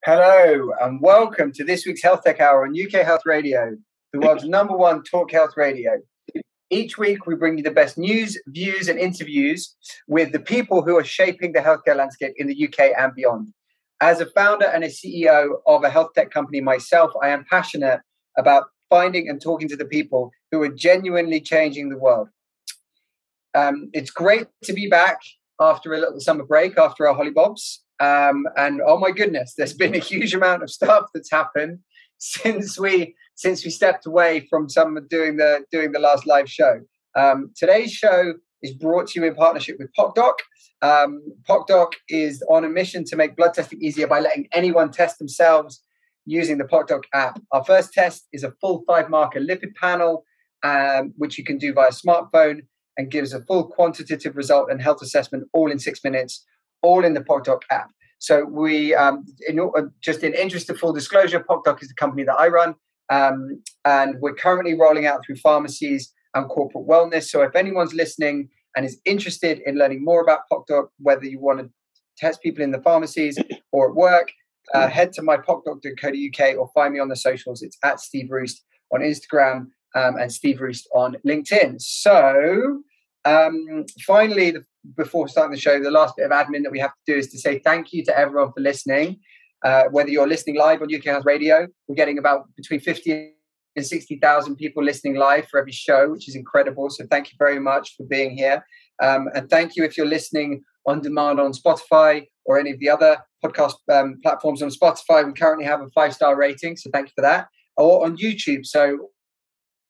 Hello and welcome to this week's HealthTech Hour on UK Health Radio, the world's #1 talk health radio. Each week we bring you the best news, views and interviews with the people who are shaping the healthcare landscape in the UK and beyond. As a founder and a CEO of a health tech company myself, I am passionate about finding and talking to the people who are genuinely changing the world. It's great to be back after a little summer break, after our hollybobs. And oh my goodness, there's been a huge amount of stuff that's happened since we stepped away from doing the last live show. Today's show is brought to you in partnership with PocDoc. PocDoc is on a mission to make blood testing easier by letting anyone test themselves using the PocDoc app. Our first test is a full 5-marker lipid panel, which you can do via smartphone and gives a full quantitative result and health assessment all in 6 minutes, all in the PocDoc app. So we, just in interest of full disclosure, PocDoc is the company that I run, and we're currently rolling out through pharmacies and corporate wellness. So if anyone's listening and is interested in learning more about PocDoc, whether you want to test people in the pharmacies or at work, head to mypocdoc.co.uk or find me on the socials. It's at Steve Roost on Instagram and Steve Roost on LinkedIn. So finally, before starting the show, the last bit of admin that we have to do is to say thank you to everyone for listening. Whether you're listening live on UK Health Radio, we're getting about between 50 and 60,000 people listening live for every show, which is incredible. So thank you very much for being here. And thank you if you're listening on demand on Spotify or any of the other podcast platforms on Spotify. We currently have a 5-star rating, so thank you for that. Or on YouTube. So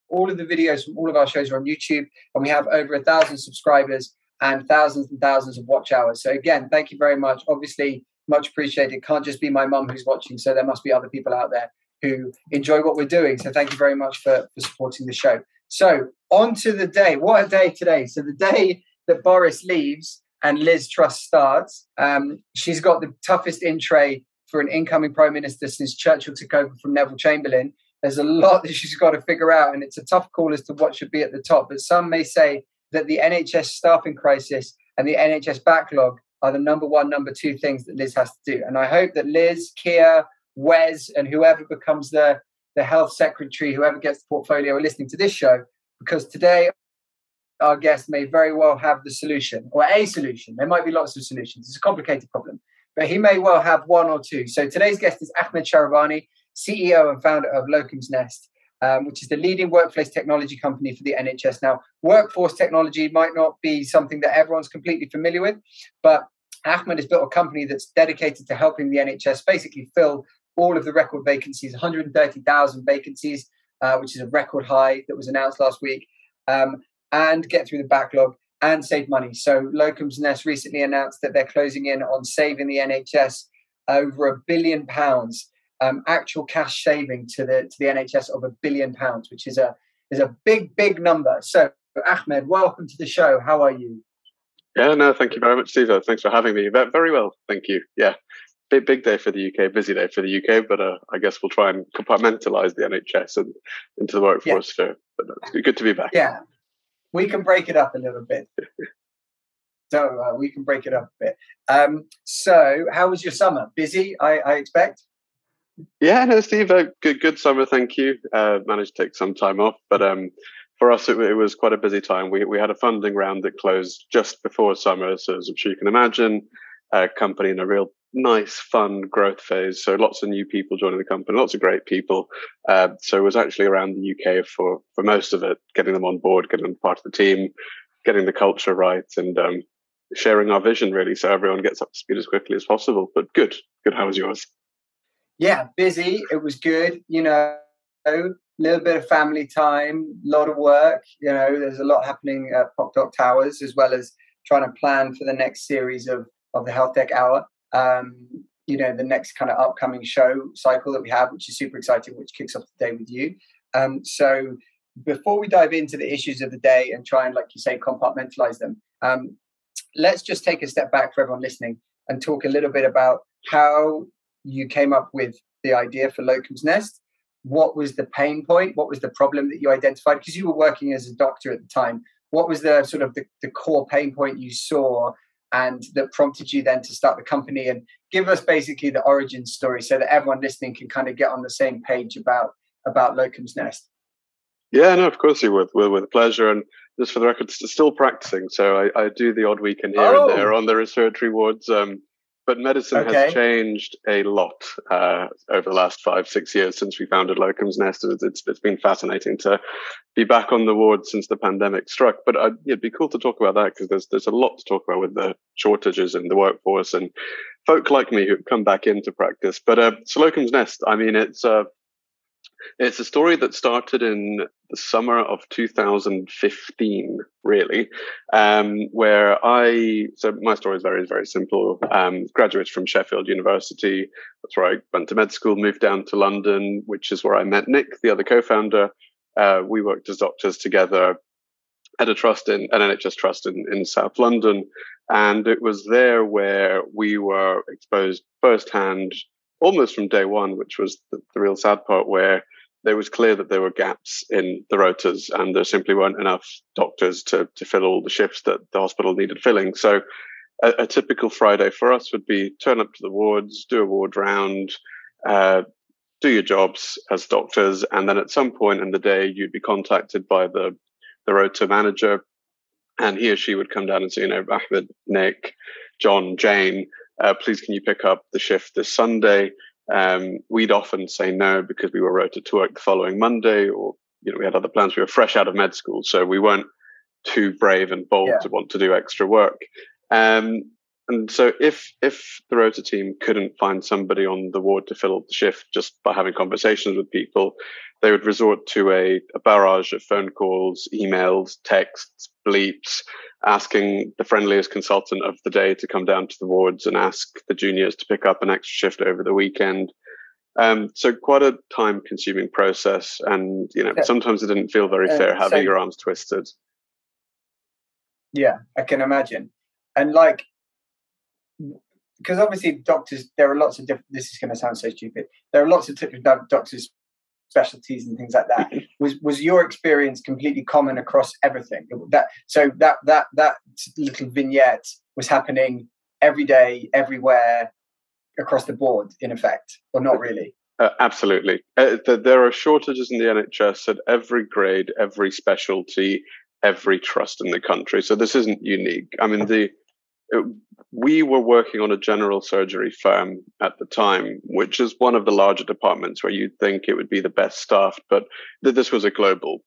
all of the videos from all of our shows are on YouTube, and we have over 1,000 subscribers and thousands of watch hours. So again, thank you very much. Obviously, much appreciated. It can't just be my mum who's watching, so there must be other people out there who enjoy what we're doing. So thank you very much for supporting the show. So on to the day. What a day today. So the day that Boris leaves and Liz Truss starts, she's got the toughest in tray for an incoming Prime Minister since Churchill took over from Neville Chamberlain. There's a lot that she's got to figure out, and it's a tough call as to what should be at the top. But some may say that the NHS staffing crisis and the NHS backlog are the #1, #2 things that Liz has to do. And I hope that Liz, Keir, Wes, and whoever becomes the health secretary, whoever gets the portfolio, are listening to this show, because today our guest may very well have the solution, or a solution. There might be lots of solutions. It's a complicated problem, but he may well have one or two. So today's guest is Ahmed Shahrabani, CEO and founder of Locums Nest, which is the leading workplace technology company for the NHS. Now, workforce technology might not be something that everyone's completely familiar with, but Ahmed has built a company that's dedicated to helping the NHS basically fill all of the record vacancies, 130,000 vacancies, which is a record high that was announced last week, and get through the backlog and save money. So Locums Nest recently announced that they're closing in on saving the NHS over £1 billion. Actual cash saving to the NHS of £1 billion, which is a big number. So Ahmed, welcome to the show. How are you? Yeah, no, thank you very much, Steve. Thanks for having me. Very well, thank you. Yeah, big day for the UK, busy day for the UK, but I guess we'll try and compartmentalize the NHS and into the workforce sphere. But it's good to be back. Yeah, we can break it up a little bit. We can break it up a bit. So how was your summer? Busy, I expect? Yeah, no, Steve, good summer, thank you. Managed to take some time off, but for us, it was quite a busy time. We had a funding round that closed just before summer, so as I'm sure you can imagine, a company in a real nice, fun growth phase. So lots of new people joining the company, lots of great people. So it was actually around the UK for most of it, getting them on board, getting them part of the team, getting the culture right, and sharing our vision, really, so everyone gets up to speed as quickly as possible. But good. How was yours? Yeah, busy. It was good. A little bit of family time, a lot of work. There's a lot happening at PocDoc Towers, as well as trying to plan for the next series of the HealthTech Hour. The next kind of upcoming show cycle that we have, which is super exciting, which kicks off the day with you. So before we dive into the issues of the day and try and, like you say, compartmentalize them, let's just take a step back for everyone listening and talk a little bit about how you came up with the idea for Locums Nest. What was the pain point? What was the problem that you identified? Because you were working as a doctor at the time. What was the sort of the core pain point you saw and that prompted you then to start the company, and give us basically the origin story so that everyone listening can kind of get on the same page about Locums Nest. Yeah, no, of course you would. With pleasure. And just for the record, still practicing. So I do the odd weekend here and there on the respiratory wards. But medicine has changed a lot over the last 5-6 years since we founded Locums Nest. It's been fascinating to be back on the ward since the pandemic struck. But it'd be cool to talk about that, because there's a lot to talk about with the shortages in the workforce and folk like me who've come back into practice. But so Locums Nest, I mean, it's a story that started in the summer of 2015, really, where so my story is very, very simple. Graduated from Sheffield University. That's where I went to med school, moved down to London, which is where I met Nick, the other co-founder. We worked as doctors together at an NHS trust in South London. And it was there where we were exposed firsthand, almost from day one, which was the real sad part, where there was clear that there were gaps in the rotas and there simply weren't enough doctors to fill all the shifts that the hospital needed filling. So a typical Friday for us would be turn up to the wards, do a ward round, do your jobs as doctors, and then at some point in the day, you'd be contacted by the rota manager, and he or she would come down and say, Ahmed, Nick, John, Jane, please can you pick up the shift this Sunday? We'd often say no because we were rotated to work the following Monday, or we had other plans. We were fresh out of med school, so we weren't too brave and bold to want to do extra work. And so if the rota team couldn't find somebody on the ward to fill up the shift just by having conversations with people, they would resort to a barrage of phone calls, emails, texts, bleeps, asking the friendliest consultant of the day to come down to the wards and ask the juniors to pick up an extra shift over the weekend. So quite a time-consuming process, and sometimes it didn't feel very fair having your arms twisted. Yeah, I can imagine. And because obviously doctors, there are lots of different, this is going to sound so stupid, there are lots of different doctors' specialties and things like that. Was your experience completely common across everything? That little vignette was happening every day, everywhere, across the board, in effect, or not really? Absolutely. There are shortages in the NHS at every grade, every specialty, every trust in the country. So this isn't unique. I mean, we were working on a general surgery firm at the time, which is one of the larger departments where you'd think it would be the best staffed, but this was a global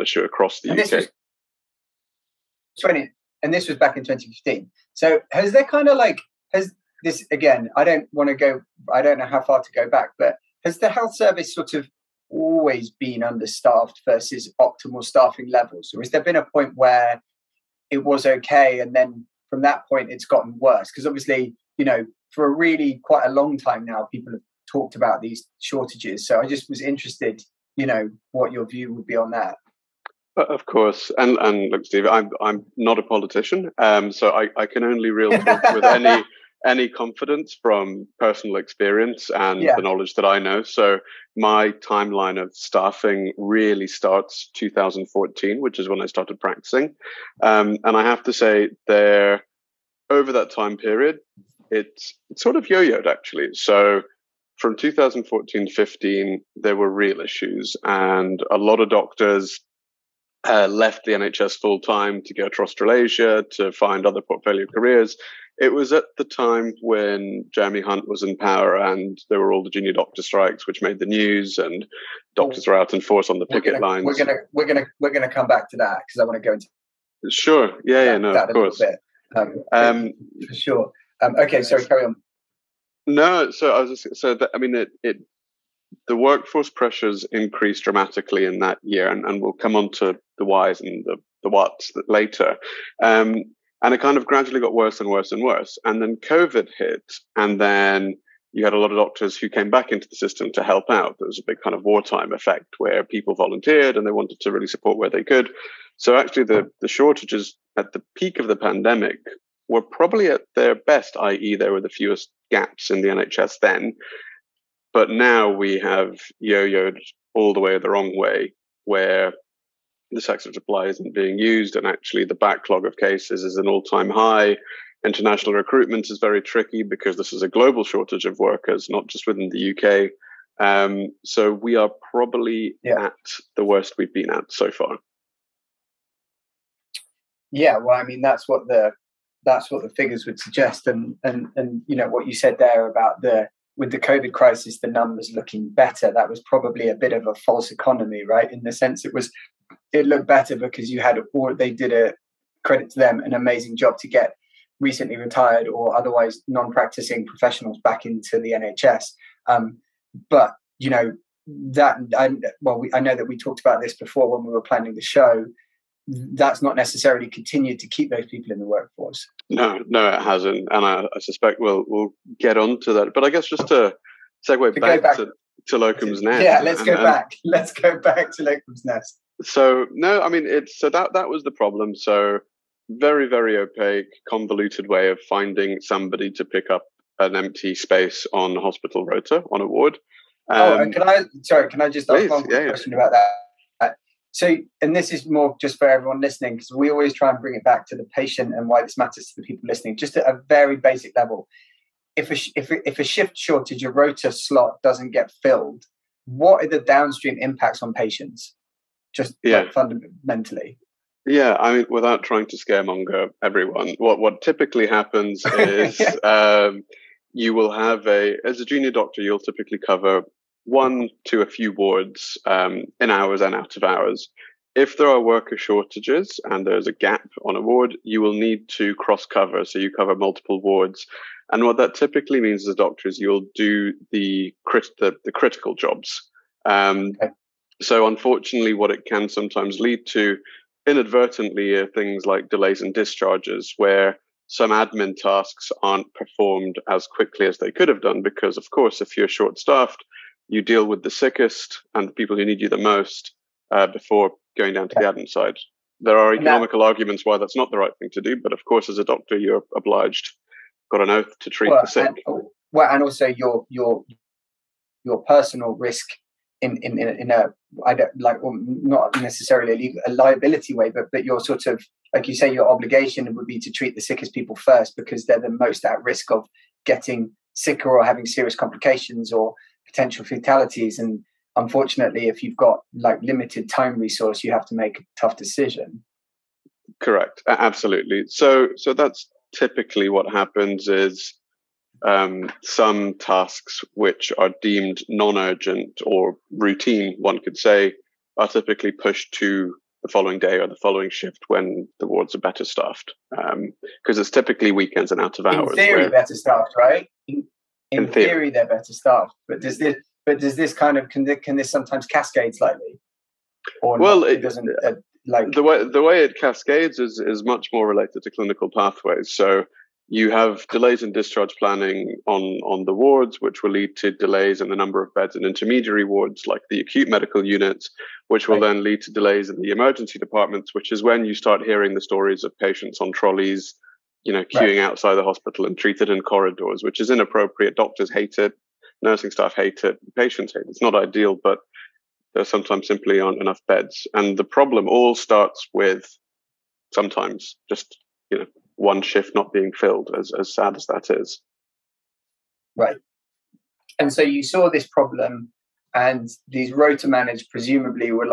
issue across the UK. This was back in 2015. So has this, again, I don't know how far to go back, but has the health service sort of always been understaffed versus optimal staffing levels? Or has there been a point where it was okay and then from that point it's gotten worse? Because obviously, for a really quite a long time now, people have talked about these shortages. So I just was interested, what your view would be on that. Of course. And look, Steve, I'm not a politician. So I can only really talk with any confidence from personal experience and the knowledge that I know. So my timeline of staffing really starts 2014, which is when I started practicing. And I have to say over that time period, it's sort of yo-yoed actually. So from 2014-15, there were real issues, and a lot of doctors left the NHS full time to go to Australasia to find other portfolio careers. It was at the time when Jeremy Hunt was in power, and there were all the junior doctor strikes, which made the news, and doctors were out in force on the picket lines. We're gonna come back to that because I want to go into. Sure. Yeah. No. Of course. For sure. Okay. Sorry. Carry on. No. So I was just the workforce pressures increased dramatically in that year, and we'll come on to the whys and the whats later. And it kind of gradually got worse and worse and worse. And then COVID hit, and then you had a lot of doctors who came back into the system to help out. There was a big kind of wartime effect where people volunteered and they wanted to really support where they could. So actually the shortages at the peak of the pandemic were probably at their best, i.e. there were the fewest gaps in the NHS then. But now we have yo-yoed all the way the wrong way, where the sector supply isn't being used, and actually the backlog of cases is an all-time high. International recruitment is very tricky because this is a global shortage of workers, not just within the UK. So we are probably at the worst we've been at so far. Yeah, well, I mean, that's what the figures would suggest, and you know what you said there about with the COVID crisis, the numbers looking better. That was probably a bit of a false economy, right? In the sense it looked better because they did, a credit to them, an amazing job to get recently retired or otherwise non-practicing professionals back into the NHS. But you know I know that we talked about this before when we were planning the show. That's not necessarily continued to keep those people in the workforce. No, it hasn't, and I suspect we'll get onto that. But I guess just to segue back to Locum's Nest. Yeah, let's go back. Let's go back to Locum's Nest. So no, I mean that was the problem. So very, very opaque, convoluted way of finding somebody to pick up an empty space on a hospital rota on a ward. And can I just ask one question about that? So, and this is more just for everyone listening, because we always try and bring it back to the patient and why this matters to the people listening, just at a very basic level. If a shift shortage, a rota slot doesn't get filled, what are the downstream impacts on patients? Just like fundamentally. Yeah, I mean, without trying to scaremonger everyone, what typically happens is you will have as a junior doctor, you'll typically cover one to a few wards in hours and out of hours. If there are worker shortages and there's a gap on a ward, you will need to cross cover. So you cover multiple wards. And what that typically means as a doctor is you'll do the critical jobs. So unfortunately, what it can sometimes lead to inadvertently are things like delays in discharges, where some admin tasks aren't performed as quickly as they could have done. Because, of course, if you're short-staffed, you deal with the sickest and the people who need you the most before going down to the admin side. There are economical arguments why that's not the right thing to do, but of course, as a doctor, you're obliged, got an oth to treat the sick. And also your personal risk in a not necessarily a liability way, but your sort of, like you say, your obligation would be to treat the sickest people first because they're the most at risk of getting sicker or having serious complications or potential fatalities. And unfortunately, if you've got limited time resource, you have to make a tough decision. Correct. Absolutely. So that's typically what happens is some tasks which are deemed non-urgent or routine, one could say, are typically pushed to the following day or the following shift when the wards are better staffed. Because it's typically weekends and out of hours. In theory, better staffed, right? In theory, they're better staffed, but does this kind of can this sometimes cascade slightly? Or well, it doesn't. The way it cascades is much more related to clinical pathways. So you have delays in discharge planning on the wards, which will lead to delays in the number of beds in intermediary wards, like the acute medical units, which will then lead to delays in the emergency departments, which is when you start hearing the stories of patients on trolleys, queuing outside the hospital and treated in corridors, which is inappropriate. Doctors hate it. Nursing staff hate it. Patients hate it. It's not ideal, but there sometimes simply aren't enough beds. And the problem all starts with sometimes just, one shift not being filled, as sad as that is. Right. And so you saw this problem, and these rota managers presumably were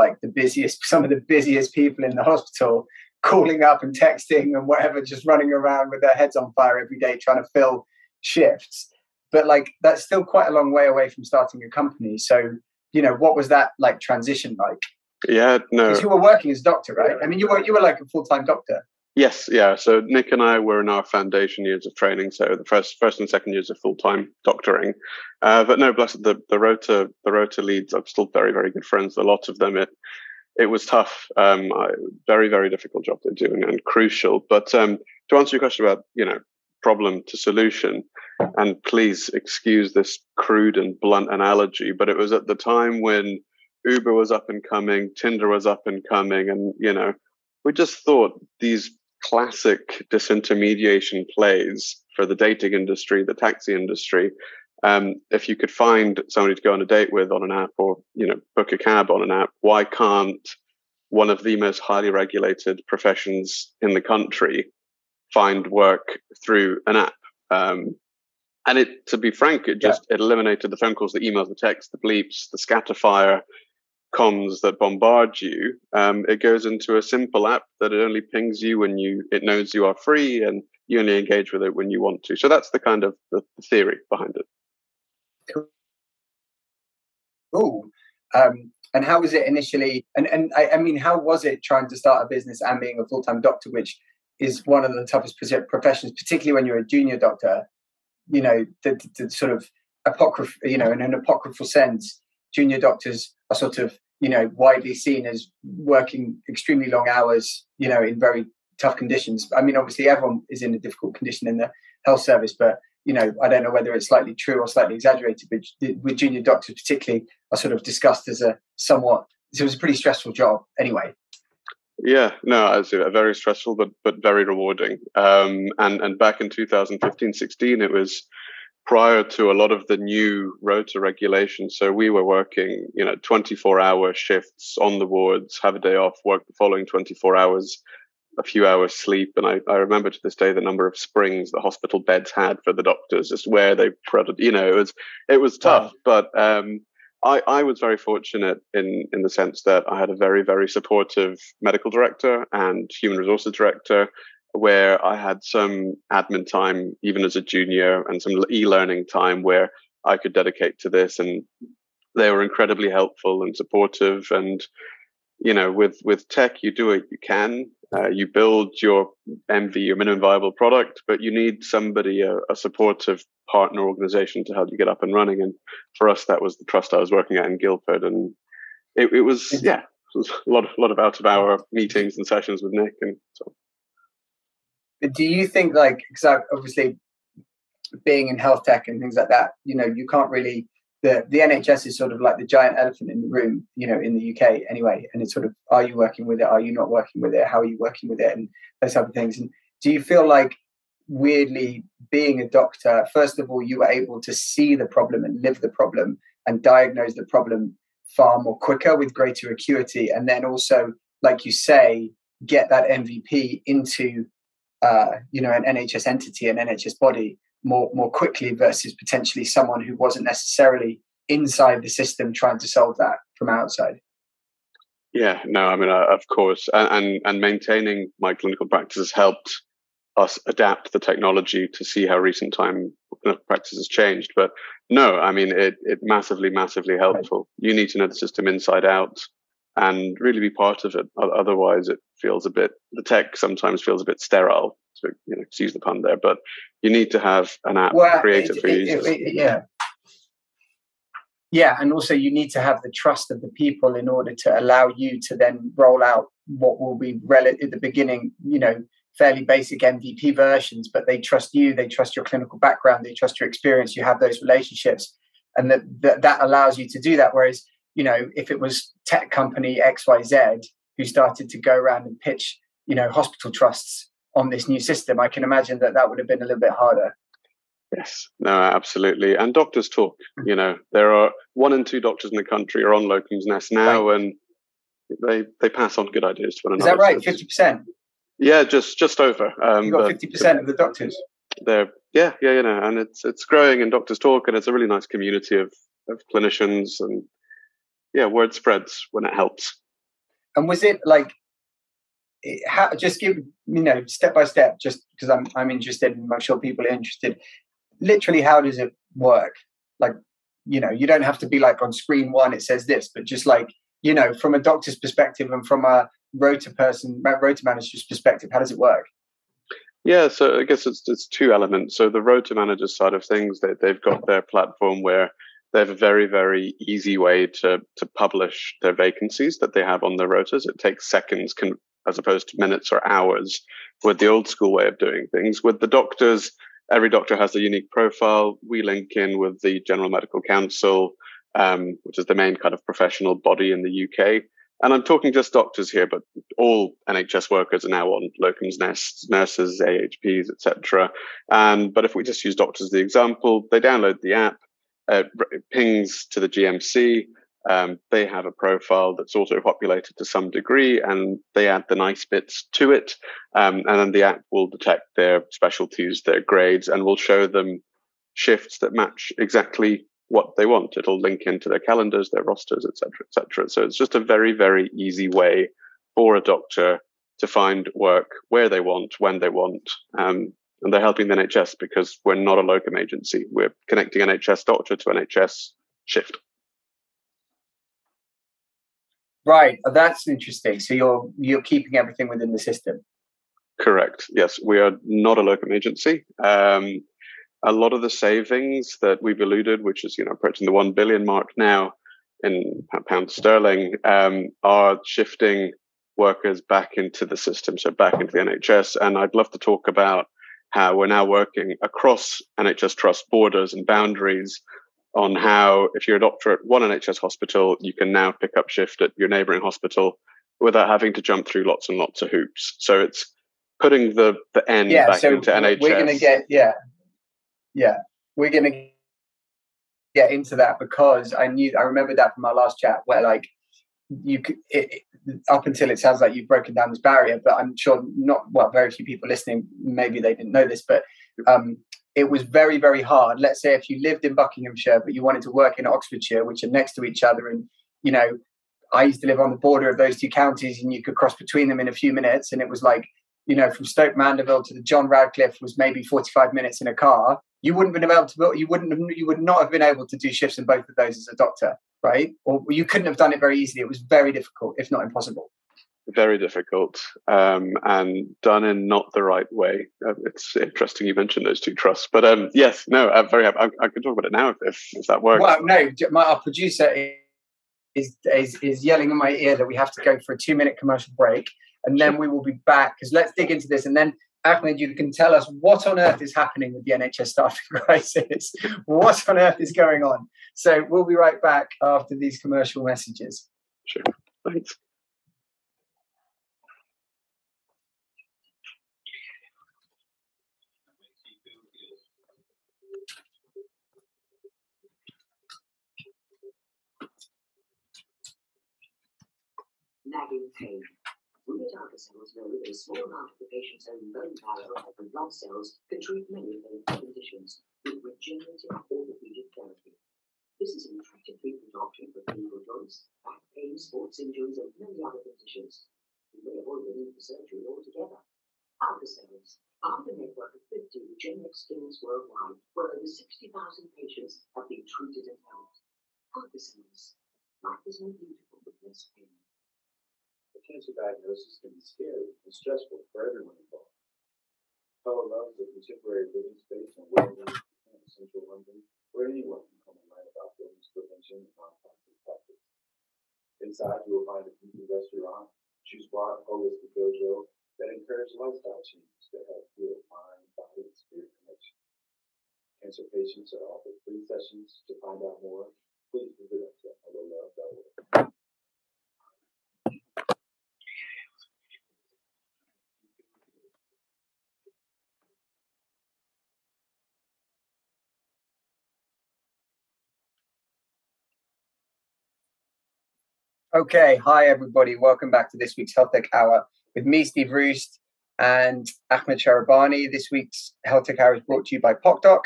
some of the busiest people in the hospital, calling up and texting and whatever, just running around with their heads on fire every day trying to fill shifts. But that's still quite a long way away from starting a company. So, what was that transition like? Yeah, no. Because you were working as a doctor, right? I mean, you were like a full-time doctor. Yes, yeah. So Nick and I were in our foundation years of training, so the first and second years of full-time doctoring. But no, bless the rota leads. I'm still very, very good friends. A lot of them. It was tough. Very, very difficult job they're doing and crucial. But to answer your question about problem to solution, and please excuse this crude and blunt analogy, but it was at the time when Uber was up and coming, Tinder was up and coming, and we just thought these classic disintermediation plays for the dating industry, the taxi industry. If you could find somebody to go on a date with on an app, or book a cab on an app, why can't one of the most highly regulated professions in the country find work through an app. And to be frank, it eliminated the phone calls, the emails, the texts, the bleeps, the scatterfire comms that bombard you. It goes into a simple app that it only pings you when it knows you are free, and you only engage with it when you want to. So that's the kind of the theory behind it. Cool. And how was it initially? And I mean, how was it trying to start a business and being a full-time doctor, which is one of the toughest professions, particularly when you're a junior doctor? You know, the sort of in an apocryphal sense, junior doctors are sort of, widely seen as working extremely long hours, in very tough conditions. I mean, obviously everyone is in a difficult condition in the health service, but, I don't know whether it's slightly true or slightly exaggerated, but with junior doctors particularly are sort of discussed as it was a pretty stressful job anyway. Yeah, no, it's a very stressful, but very rewarding. And back in 2015-16, it was prior to a lot of the new rota regulations. So we were working, 24-hour shifts on the wards, have a day off, work the following 24 hours, a few hours sleep. And I remember to this day the number of springs the hospital beds had for the doctors, just where they it was tough, but I was very fortunate in the sense that I had a very, very supportive medical director and human resources director, where I had some admin time, even as a junior, and some e-learning time where I could dedicate to this. And they were incredibly helpful and supportive. And, with tech, you do what you can. You build your MV, your minimum viable product, but you need somebody, a supportive partner organization to help you get up and running. And for us, that was the trust I was working at in Guildford. And it was a lot of out of hour meetings and sessions with Nick. And so. Do you think, because obviously being in health tech and things like that, you can't really, the NHS is sort of like the giant elephant in the room, in the UK anyway. And it's sort of, are you working with it? Are you not working with it? How are you working with it? And those type of things. And do you feel like, weirdly, being a doctor, first of all, you were able to see the problem and live the problem and diagnose the problem far more quicker with greater acuity, and then also, like you say, get that MVP into an NHS entity, an NHS body more quickly versus potentially someone who wasn't necessarily inside the system trying to solve that from outside? Yeah, no, I mean, of course, and maintaining my clinical practice has helped us adapt the technology to see how recent time clinical practice has changed. But no, I mean, it massively helpful. You need to know the system inside out and really be part of it. Otherwise, it feels the tech sometimes feels a bit sterile, to excuse the pun there, but you need to have an app created for users. Yeah, and also you need to have the trust of the people in order to allow you to then roll out what will be at the beginning, fairly basic MVP versions, but they trust you, they trust your clinical background, they trust your experience, you have those relationships, and that allows you to do that. Whereas, if it was tech company XYZ who started to go around and pitch, hospital trusts on this new system, I can imagine that would have been a little bit harder. Yes, no, absolutely. And doctors talk, there are 1 in 2 doctors in the country are on Locums Nest now, right. And they pass on good ideas to one another. Is that right? 50%? Yeah, just over. You got 50% of the doctors. And it's growing, and doctors talk, and it's a really nice community of clinicians, and word spreads when it helps. And was it just give step by step, just because I'm interested, and I'm sure people are interested. Literally, how does it work? You don't have to be on screen 1, it says this, but just from a doctor's perspective and from a rota manager's perspective, how does it work? Yeah, so I guess it's 2 elements. So the rota manager side of things, they've got their platform where they have a very, very easy way to publish their vacancies that they have on their rotas. It takes seconds as opposed to minutes or hours with the old school way of doing things. With the doctors, every doctor has a unique profile. We link in with the General Medical Council, which is the main kind of professional body in the UK. And I'm talking just doctors here, but all NHS workers are now on Locums Nest, nurses, AHPs, etc. But if we just use doctors as the example, they download the app, it pings to the GMC, They have a profile that's auto-populated to some degree, and they add the nice bits to it. And then the app will detect their specialties, their grades, and will show them shifts that match exactly what they want. It'll link into their calendars, their rosters, etc., etc. So it's just a very, very easy way for a doctor to find work where they want, when they want. And they're helping the NHS because we're not a locum agency. We're connecting NHS doctor to NHS shift. Right, that's interesting. So you're keeping everything within the system. Correct. Yes, we are not a locum agency. A lot of the savings that we've alluded, which is approaching the 1 billion mark now in pound sterling, are shifting workers back into the system, so back into the NHS. And I'd love to talk about how we're now working across NHS Trust borders and boundaries on how, if you're a doctor at one NHS hospital, you can now pick up shift at your neighbouring hospital without having to jump through lots and lots of hoops. So it's putting the end back into NHS. We're going to get, we're going to get into that, because I remember that from our last chat, where like up until it sounds like you've broken down this barrier, but I'm sure very few people listening, maybe they didn't know this, but it was very, very hard. Let's say if you lived in Buckinghamshire, but you wanted to work in Oxfordshire, which are next to each other. And, I used to live on the border of those two counties, and you could cross between them in a few minutes. And it was like, from Stoke Mandeville to the John Radcliffe was maybe 45 minutes in a car. You would not have been able to do shifts in both of those as a doctor, right? Or you couldn't have done it very easily. It was very difficult, if not impossible. Very difficult, and done in not the right way. It's interesting you mentioned those two trusts, but yes, no, I'm very happy. I can talk about it now if that works. Well, no, our producer is yelling in my ear that we have to go for a 2-minute commercial break, and then we will be back, because let's dig into this, and then Ahmed, you can tell us what on earth is happening with the NHS staffing crisis. What on earth is going on? So we'll be right back after these commercial messages. Sure, thanks. Nagging pain. Rheumatoid cells know that a small amount of the patient's own bone marrow and blood cells can treat many painful conditions with regenerative orthopedic therapy. This is an attractive treatment option for painful joints, back pain, sports injuries, and many other conditions. You may avoid the need for surgery altogether. Cells are the network of 50 regenerative clinics worldwide, where over 60,000 patients have been treated and helped. Cells. Life is more beautiful with less pain. The cancer diagnosis can be scary and stressful for everyone involved. Fellow loves a contemporary living space and well-being in central London, where anyone can come and learn about illness prevention and non-toxic practice. Inside, you will find a beauty restaurant, choose bar, holistic dojo that encourage lifestyle changes that help heal mind, body, and spirit connection. Cancer patients are offered free sessions. To find out more, please visit us at hellolove.org. Okay, hi everybody. Welcome back to this week's HealthTech Hour with me, Steve Roost, and Ahmed Shahrabani. This week's HealthTech Hour is brought to you by PocDoc.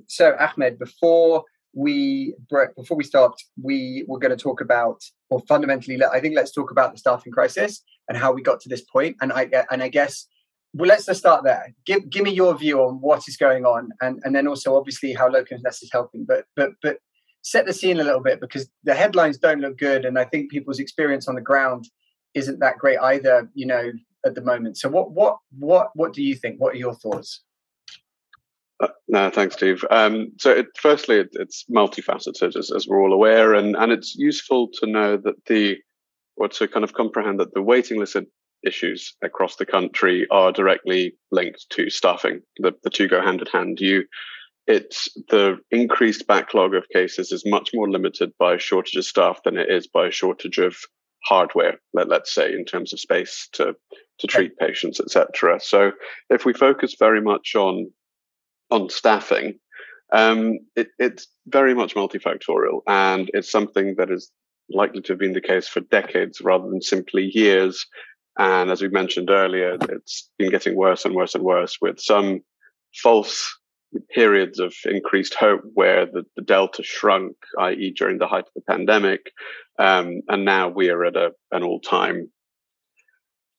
So, Ahmed, before we start, we were going to talk about, or fundamentally, I think let's talk about the staffing crisis and how we got to this point. And I guess, well, let's just start there. Give me your view on what is going on, and then also obviously how Locums is helping. But set the scene a little bit, because the headlines don't look good, and I think people's experience on the ground isn't that great either, at the moment. So what do you think? What are your thoughts? No, thanks, Steve. So firstly, it's multifaceted, as we're all aware, and it's useful to know that to kind of comprehend that the waiting list issues across the country are directly linked to staffing. The two go hand in hand. It's the increased backlog of cases is much more limited by a shortage of staff than it is by a shortage of hardware, let's say, in terms of space to treat patients, etc. So if we focus very much on staffing, It's very much multifactorial, and it's something that is likely to have been the case for decades rather than simply years. And as we mentioned earlier, it's been getting worse and worse and worse, with some false periods of increased hope where the delta shrunk, i.e. during the height of the pandemic. And now we are at an all-time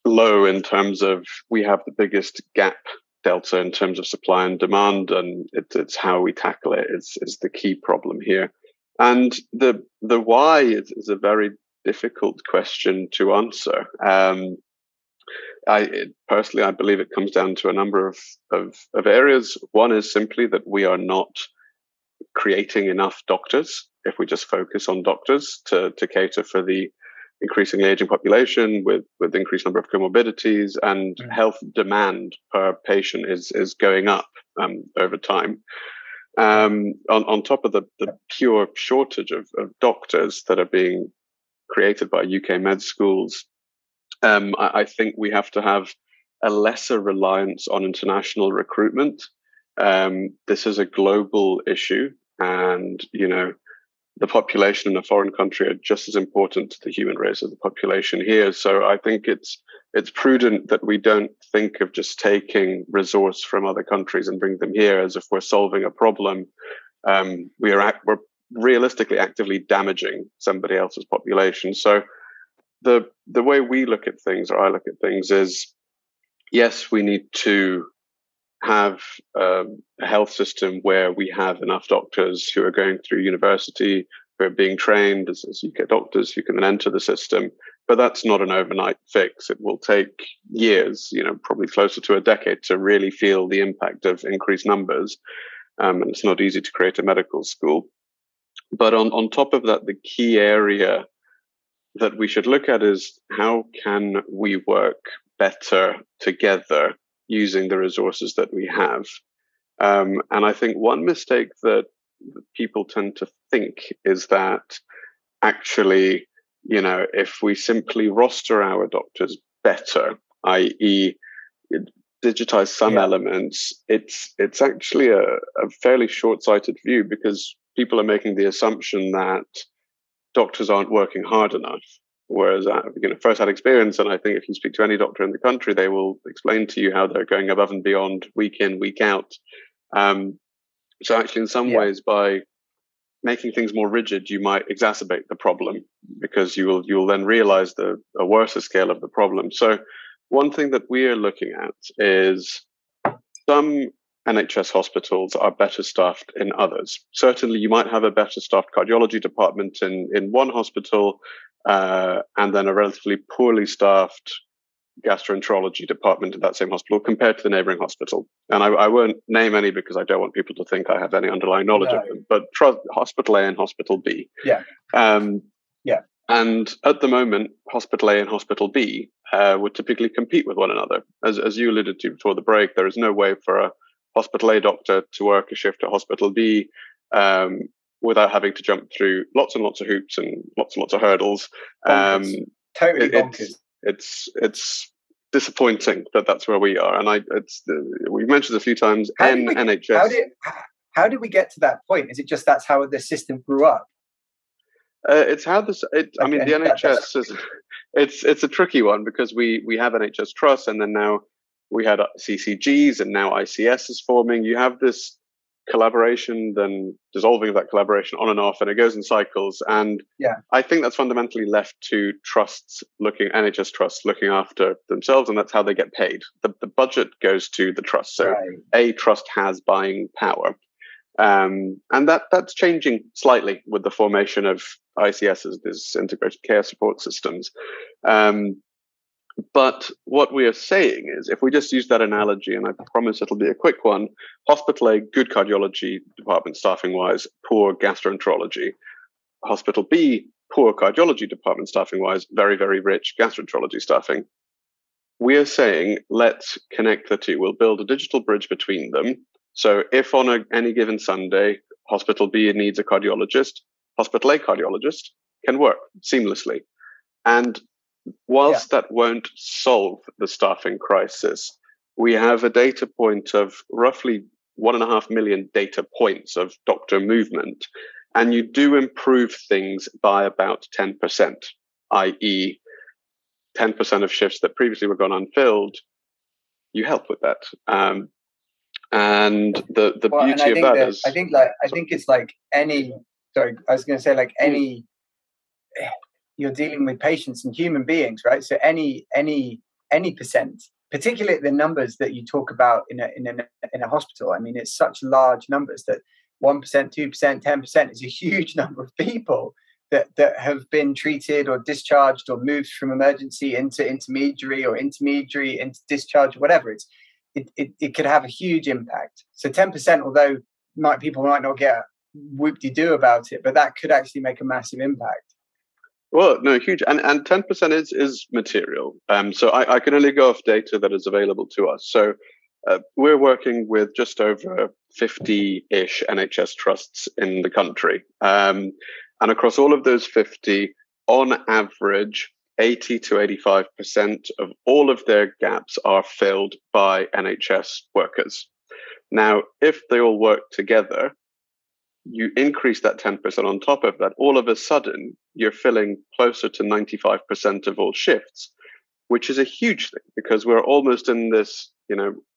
low in terms of, we have the biggest gap delta in terms of supply and demand, and it's how we tackle it is the key problem here. And the why is a very difficult question to answer. Personally, I believe it comes down to a number of areas. One is simply that we are not creating enough doctors. If we just focus on doctors to cater for the increasingly aging population with increased number of comorbidities, and health demand per patient is going up over time. On top of the pure shortage of doctors that are being created by UK med schools, I think we have to have a lesser reliance on international recruitment. This is a global issue, and the population in a foreign country are just as important to the human race as the population here. So I think it's prudent that we don't think of just taking resource from other countries and bring them here as if we're solving a problem. We're realistically actively damaging somebody else's population. So the way we look at things, or I look at things, is yes, we need to have a health system where we have enough doctors who are going through university, who are being trained as UK doctors who can then enter the system. But that's not an overnight fix. It will take years, probably closer to a decade, to really feel the impact of increased numbers. And it's not easy to create a medical school. But on top of that, the key area that we should look at is how can we work better together using the resources that we have. And I think one mistake that people tend to think is that actually, if we simply roster our doctors better, i.e. digitize some elements, it's actually a fairly short-sighted view, because people are making the assumption that doctors aren't working hard enough. Whereas first-hand experience, and I think if you speak to any doctor in the country, they will explain to you how they're going above and beyond week in, week out. So actually, in some ways, by making things more rigid, you might exacerbate the problem, because you'll then realize a worse scale of the problem. So one thing that we are looking at is some NHS hospitals are better staffed in others. Certainly, you might have a better staffed cardiology department in one hospital, and then a relatively poorly staffed gastroenterology department in that same hospital compared to the neighbouring hospital. And I won't name any, because I don't want people to think I have any underlying knowledge of them. But Hospital A and Hospital B. And at the moment, Hospital A and Hospital B would typically compete with one another. As you alluded to before the break, there is no way for a Hospital A doctor to work a shift at Hospital B without having to jump through lots and lots of hoops and lots of hurdles. Totally bonkers. It's disappointing that that's where we are. And we've mentioned a few times, NHS. How did we get to that point? Is it just that's how the system grew up? It's how the NHS is. It's a tricky one, because we have NHS Trust, and then now we had CCGs, and now ICS is forming. You have this collaboration, then dissolving of that collaboration on and off, and it goes in cycles. And I think that's fundamentally left to NHS trusts looking after themselves, and that's how they get paid. The budget goes to the trust, so a trust has buying power, and that's changing slightly with the formation of ICSs, these integrated care support systems. But what we are saying is, if we just use that analogy, and I promise it'll be a quick one, Hospital A, good cardiology department staffing-wise, poor gastroenterology. Hospital B, poor cardiology department staffing-wise, very, very rich gastroenterology staffing. We are saying, let's connect the two. We'll build a digital bridge between them. So if on any given Sunday, Hospital B needs a cardiologist, Hospital A cardiologist can work seamlessly. And whilst that won't solve the staffing crisis, we have a data point of roughly 1.5 million data points of doctor movement, and you do improve things by about 10%, i.e., 10% of shifts that previously were gone unfilled, you help with that. And the beauty of that is, I think it's like any. Sorry, I was going to say like any. You're dealing with patients and human beings, right? So any percent, particularly the numbers that you talk about in a hospital. I mean, it's such large numbers that 1%, 2%, 10% is a huge number of people that have been treated or discharged or moved from emergency into intermediary or intermediary into discharge, whatever. It could have a huge impact. So 10%, although people might not get whoop-de-doo about it, but that could actually make a massive impact. Well, no, huge. And 10% is material. So I can only go off data that is available to us. So we're working with just over 50-ish NHS trusts in the country. And across all of those 50, on average, 80 to 85% of all of their gaps are filled by NHS workers. Now, if they all work together, you increase that 10% on top of that, all of a sudden, you're filling closer to 95% of all shifts, which is a huge thing because we're almost in this,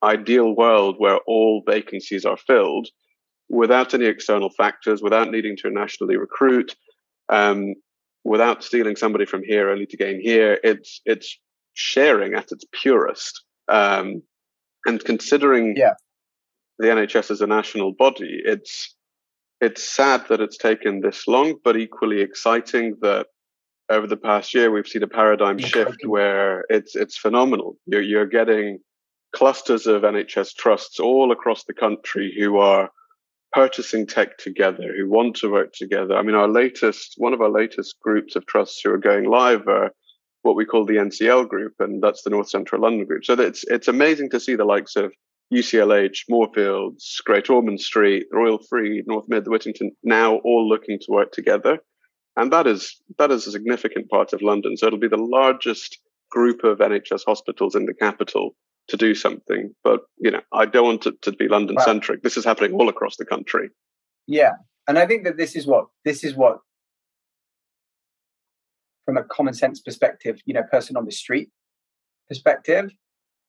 ideal world where all vacancies are filled without any external factors, without needing to nationally recruit, without stealing somebody from here only to gain here. It's sharing at its purest. And considering the NHS as a national body, it's sad that it's taken this long, but equally exciting that over the past year we've seen a paradigm shift where it's phenomenal. You're getting clusters of NHS trusts all across the country who are purchasing tech together, who want to work together. I mean, one of our latest groups of trusts who are going live are what we call the NCL group, and that's the North Central London group. So it's amazing to see the likes of UCLH, Moorfields, Great Ormond Street, Royal Free, North Mid, Whittington, now all looking to work together. And that is a significant part of London. So it'll be the largest group of NHS hospitals in the capital to do something. But, I don't want it to be London-centric. Wow. This is happening all across the country. Yeah. And I think that this is what, from a common sense perspective, person on the street perspective,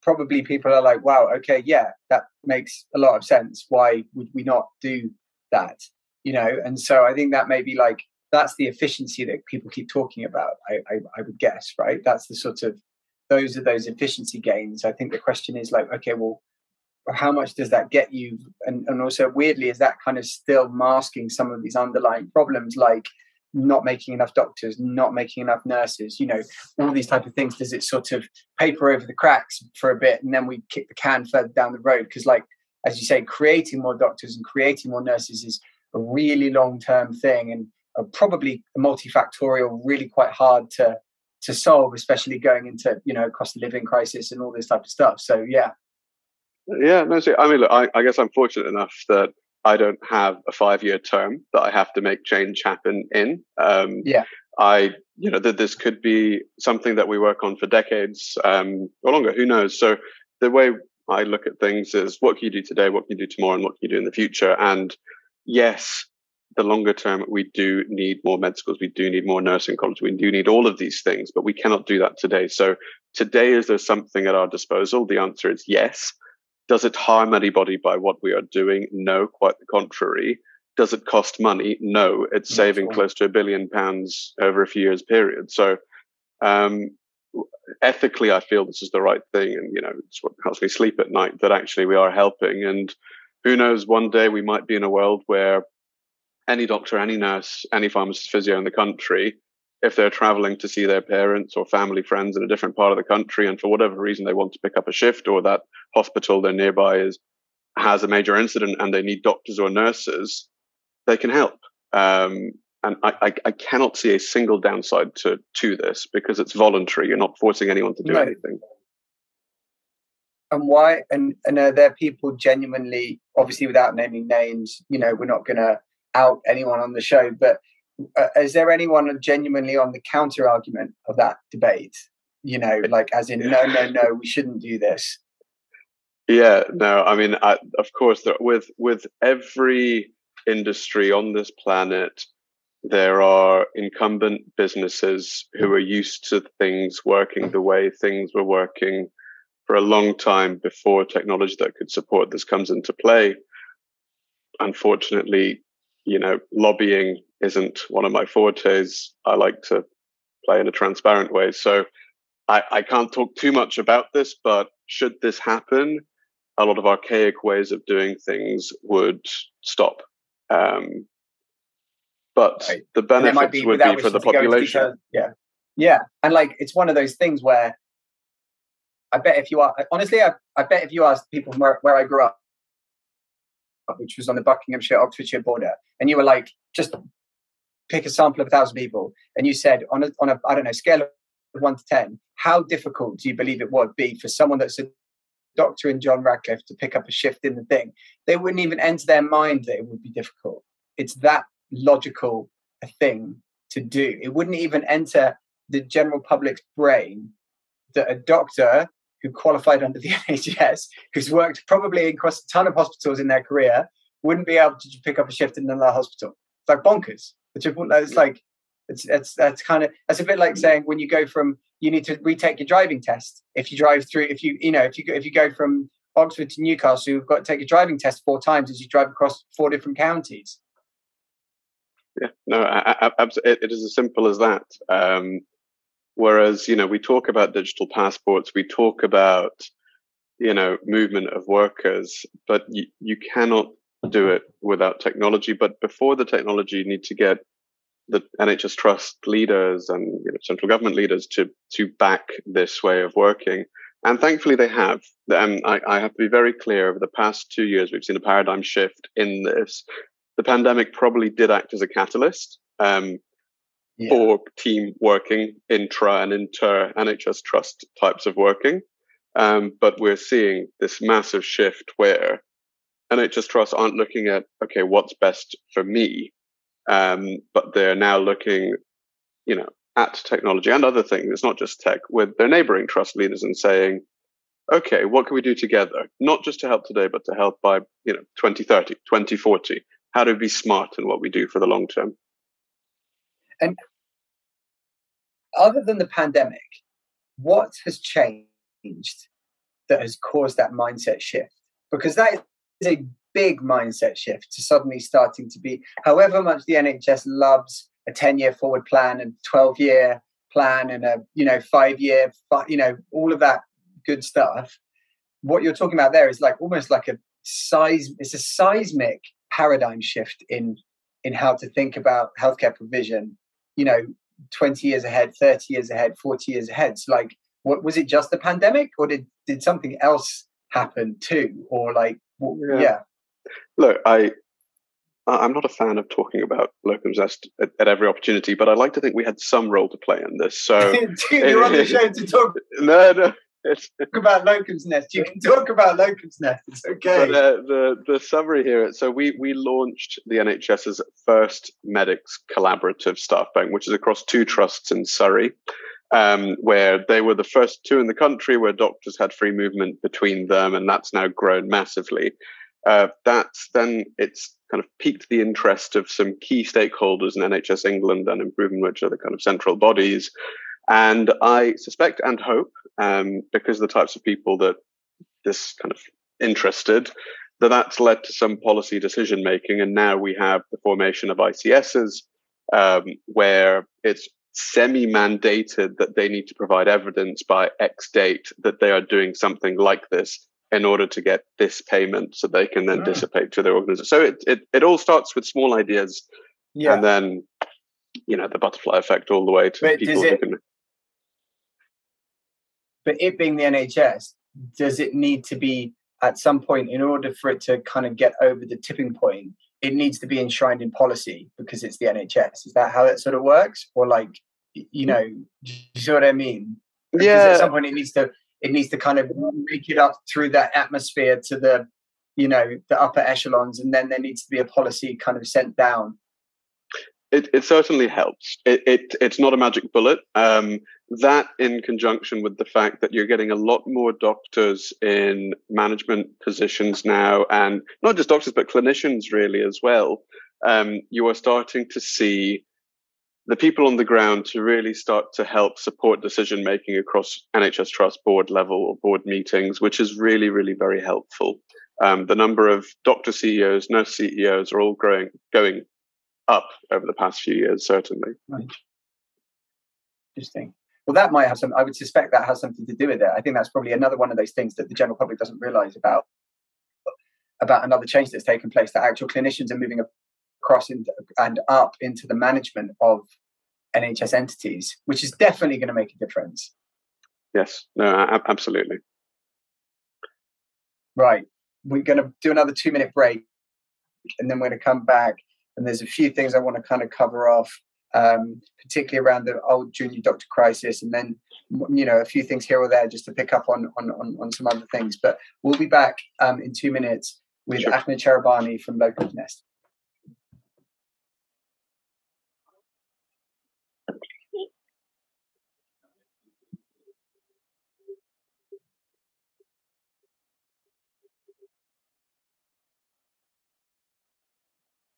probably people are like, wow, okay, yeah, that makes a lot of sense. Why would we not do that? And so I think that may be like, that's the efficiency that people keep talking about, I would guess, right? That's the sort of, those are those efficiency gains. I think the question is like, okay, well, how much does that get you? And also weirdly, is that kind of still masking some of these underlying problems, like not making enough doctors, not making enough nurses, all these type of things? Does it sort of paper over the cracks for a bit and then we kick the can further down the road? Because like, as you say, creating more doctors and creating more nurses is a really long-term thing and probably multifactorial, really quite hard to solve, especially going into, cost of living crisis and all this type of stuff. So, yeah. Yeah, no, see, I mean, look, I guess I'm fortunate enough that I don't have a 5-year term that I have to make change happen in. That this could be something that we work on for decades or longer, who knows? So the way I look at things is what can you do today, what can you do tomorrow, and what can you do in the future? And yes, the longer term, we do need more med schools, we do need more nursing colleges, we do need all of these things, but we cannot do that today. So today, is there something at our disposal? The answer is yes. Does it harm anybody by what we are doing? No, quite the contrary. Does it cost money? No, it's saving close to £1 billion over a few years period. So ethically, I feel this is the right thing. And, it's what helps me sleep at night, that actually we are helping. And who knows, one day we might be in a world where any doctor, any nurse, any pharmacist, physio in the country, if they're traveling to see their parents or family friends in a different part of the country, and for whatever reason they want to pick up a shift, or that hospital they're nearby has a major incident and they need doctors or nurses, they can help. And I cannot see a single downside to this because it's voluntary. You're not forcing anyone to do anything. And why? And are there people genuinely, obviously without naming names, we're not going to out anyone on the show, but is there anyone genuinely on the counter argument of that debate? Like as in, no, we shouldn't do this. Yeah, no, I mean, of course, with every industry on this planet, there are incumbent businesses who are used to things working the way things were working for a long time before technology that could support this comes into play. Unfortunately, lobbying isn't one of my fortes. I like to play in a transparent way. So I can't talk too much about this, but should this happen, a lot of archaic ways of doing things would stop. But Right. the benefits would be for the population. Yeah. And like, it's one of those things where I bet if you are, honestly, I bet if you ask people from where I grew up, which was on the Buckinghamshire, Oxfordshire border, and you were like, just pick a sample of 1,000 people, and you said on a I don't know, scale of 1 to 10, how difficult do you believe it would be for someone that's a doctor in John Radcliffe to pick up a shift in the thing? They wouldn't even enter their mind that it would be difficult. It's that logical a thing to do. It wouldn't even enter the general public's brain that a doctor who qualified under the NHS, who's worked probably across a ton of hospitals in their career, wouldn't be able to pick up a shift in another hospital. It's like bonkers. It's like that's a bit like saying when you go from, you need to retake your driving test if you drive through, if you go from Oxford to Newcastle, you've got to take a driving test 4 times as you drive across 4 different counties. Yeah, no, it is as simple as that. Whereas, we talk about digital passports, we talk about, movement of workers, but you cannot do it without technology. But before the technology, you need to get the NHS Trust leaders and central government leaders to back this way of working. And thankfully they have. I have to be very clear, over the past 2 years, we've seen a paradigm shift in this. The pandemic probably did act as a catalyst for team working, intra and inter NHS Trust types of working. But we're seeing this massive shift where NHS Trusts aren't looking at, okay, what's best for me? But they're now looking, at technology and other things. It's not just tech, with their neighbouring trust leaders and saying, okay, what can we do together? Not just to help today, but to help by, 2030, 2040. How to be smart in what we do for the long term. And other than the pandemic, what has changed that has caused that mindset shift? Because that is a big mindset shift to suddenly starting to be, however much the NHS loves a 10-year forward plan and 12-year plan and a 5-year, all of that good stuff. What you're talking about there is like almost like it's a seismic paradigm shift in how to think about healthcare provision, 20 years ahead, 30 years ahead, 40 years ahead. So like, what was it, just the pandemic, or did something else happen too? Or like, yeah. Look, I'm not a fan of talking about Locums at every opportunity, but I like to think we had some role to play in this. So you're on the show to talk. No. Talk about Locums Nest. You can talk about Locums Nest. It's okay. But, the summary here. So we launched the NHS's first medics collaborative staff bank, which is across 2 trusts in Surrey, where they were the first 2 in the country where doctors had free movement between them, and that's now grown massively. It's kind of piqued the interest of some key stakeholders in NHS England and Improvement, which are the kind of central bodies. And I suspect and hope, because of the types of people that this kind of interested, that's led to some policy decision making. And now we have the formation of ICSs, where it's semi-mandated that they need to provide evidence by X date that they are doing something like this in order to get this payment, so they can then dissipate to their organization. So it all starts with small ideas, and then the butterfly effect all the way to people who can. But it being the NHS, does it need to be at some point, in order for it to kind of get over the tipping point, it needs to be enshrined in policy because it's the NHS? Is that how that sort of works? Or like, do you see what I mean? Because at some point it needs to kind of make it up through that atmosphere to the, the upper echelons, and then there needs to be a policy kind of sent down. It certainly helps. It's not a magic bullet. that in conjunction with the fact that you're getting a lot more doctors in management positions now, and not just doctors, but clinicians really as well, you are starting to see the people on the ground to really start to help support decision making across NHS Trust board level or board meetings, which is really, really very helpful. The number of doctor CEOs, nurse CEOs are all going up over the past few years, certainly. Right. Interesting. Well, that might have some, I would suspect that has something to do with it. I think that's probably another one of those things that the general public doesn't realize about another change that's taken place, that actual clinicians are moving across and up into the management of NHS entities, which is definitely going to make a difference. Yes, no, absolutely. Right. We're going to do another 2-minute break, and then we're going to come back. And there's a few things I want to kind of cover off, particularly around the old junior doctor crisis, and then, a few things here or there just to pick up on some other things. But we'll be back in 2 minutes with Sure. Ahmed Shahrabani from Locums Nest.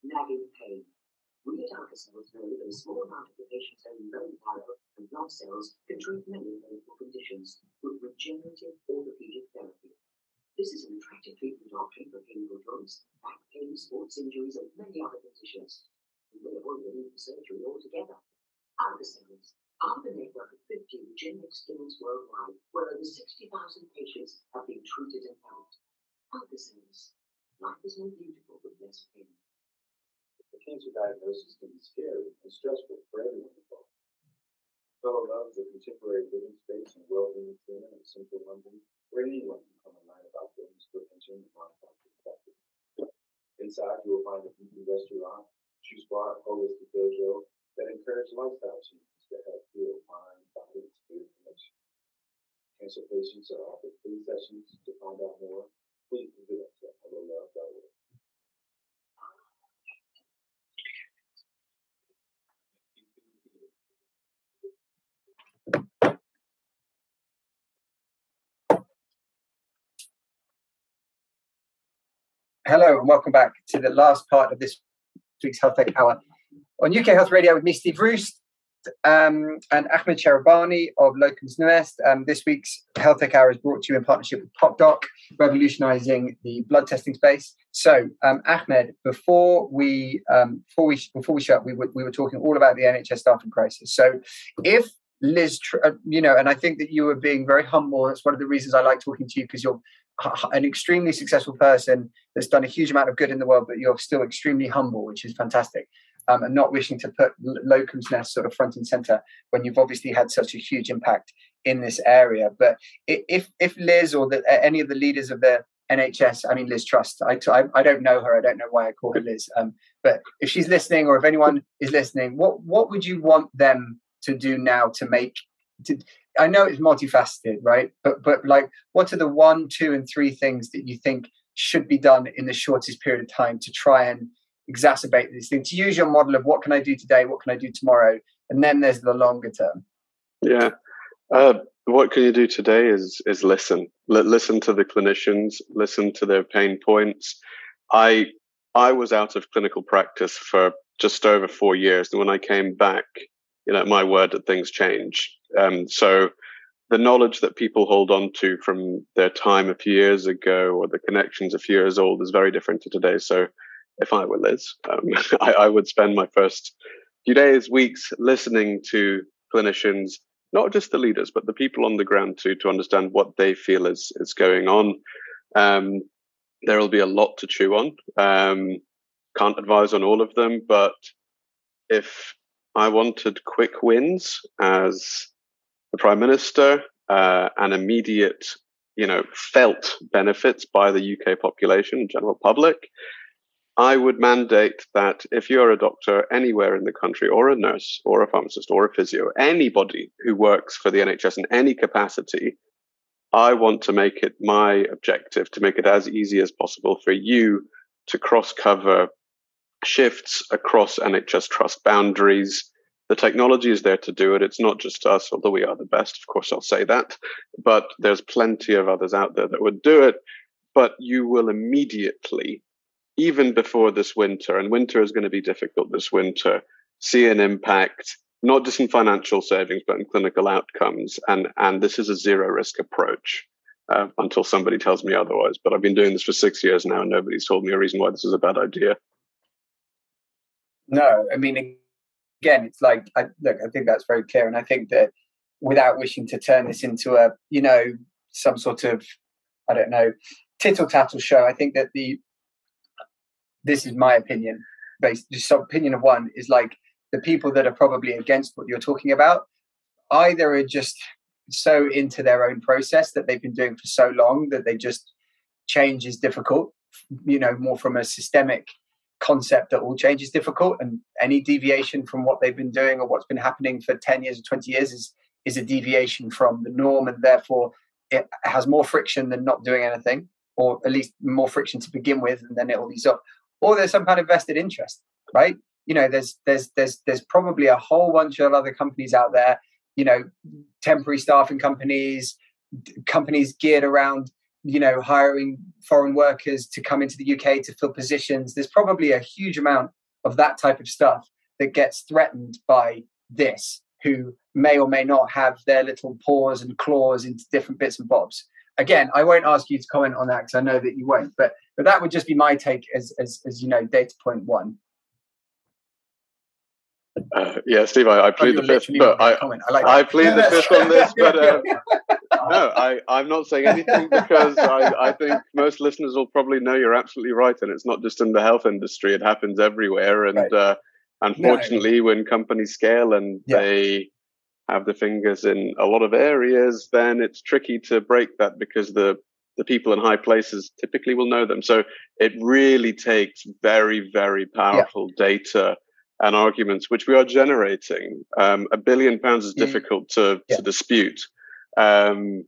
Nagging pain. We at ourselves know that a small amount of the patient's own bone marrow and blood cells can treat many medical conditions with regenerative orthopedic therapy. This is an attractive treatment option for painful joints, back pain, sports injuries, and many other conditions. You may avoid the need for surgery altogether. Cells are the network of 50 regenerative clinics worldwide, where over 60,000 patients have been treated and helped. Cells. Life is more beautiful with less pain. The cancer diagnosis can be scary and stressful for everyone involved. Fellow loves a contemporary living space and well-being center in central London, where anyone can come and learn about things prevention and lifestyle perspective. Inside, you will find a beauty restaurant, juice bar, and holistic dojo that encourage lifestyle changes that help heal mind, body, and spirit connection. Cancer patients are offered free sessions. To find out more, please visit us at hellolove.org. Hello and welcome back to the last part of this week's HealthTech Hour on UK Health Radio with me, Steve Roost, and Ahmed Shahrabani of Locums Nest. This week's HealthTech Hour is brought to you in partnership with PopDoc, revolutionising the blood testing space. So, Ahmed, before we shut, we were talking all about the NHS staffing crisis. So, if Liz, and I think that you were being very humble. That's one of the reasons I like talking to you, because you're an extremely successful person that's done a huge amount of good in the world, but you're still extremely humble, which is fantastic. And not wishing to put Locums Nest sort of front and center when you've obviously had such a huge impact in this area. But if Liz or any of the leaders of the NHS, I mean Liz Truss, I don't know her, I don't know why I call her Liz, but if she's listening, or if anyone is listening, what would you want them to do now to make? I know it's multifaceted, right? But like, what are the 1, 2, and 3 things that you think should be done in the shortest period of time to try and exacerbate these things? To use your model of what can I do today, what can I do tomorrow, and then there's the longer term. Yeah. What can you do today is listen. Listen to the clinicians, listen to their pain points. I was out of clinical practice for just over 4 years, and when I came back, my word, that things change. So the knowledge that people hold on to from their time a few years ago, or the connections a few years old, is very different to today. So if I were Liz, I would spend my first few days, weeks listening to clinicians, not just the leaders, but the people on the ground too, to understand what they feel is going on. There will be a lot to chew on. Can't advise on all of them, but if I wanted quick wins as the Prime Minister, and immediate, felt benefits by the UK population, general public, I would mandate that if you're a doctor anywhere in the country, or a nurse, or a pharmacist, or a physio, anybody who works for the NHS in any capacity, I want to make it my objective to make it as easy as possible for you to cross-cover shifts across NHS trust boundaries, The technology is there to do it. It's not just us, although we are the best, of course, I'll say that. But there's plenty of others out there that would do it. But you will immediately, even before this winter, and winter is going to be difficult this winter, see an impact, not just in financial savings, but in clinical outcomes. And this is a zero-risk approach until somebody tells me otherwise. But I've been doing this for 6 years now, and nobody's told me a reason why this is a bad idea. No, I mean, again, it's like, I think that's very clear. And I think that without wishing to turn this into a, some sort of, I don't know, tittle-tattle show, I think that this is my opinion, just opinion of one, is like the people that are probably against what you're talking about, either are just so into their own process that they've been doing for so long that they just, change is difficult, more from a systemic concept that all change is difficult, and any deviation from what they've been doing or what's been happening for 10 years or 20 years is a deviation from the norm, and therefore it has more friction than not doing anything, or at least more friction to begin with, and then it will ease up. Or there's some kind of vested interest, right? There's probably a whole bunch of other companies out there, temporary staffing companies geared around hiring foreign workers to come into the UK to fill positions. There's probably a huge amount of that type of stuff that gets threatened by this, who may or may not have their little paws and claws into different bits and bobs. Again, I won't ask you to comment on that because I know that you won't, but that would just be my take as data point one. Yeah, Steve, I plead the fifth, but I plead the fifth on this, but no, I'm not saying anything because I think most listeners will probably know you're absolutely right, and it's not just in the health industry; it happens everywhere. And unfortunately, when companies scale and they have the fingers in a lot of areas, then it's tricky to break that because the people in high places typically will know them. So it really takes very, very powerful data and arguments, which we are generating. £1 billion is difficult to dispute. So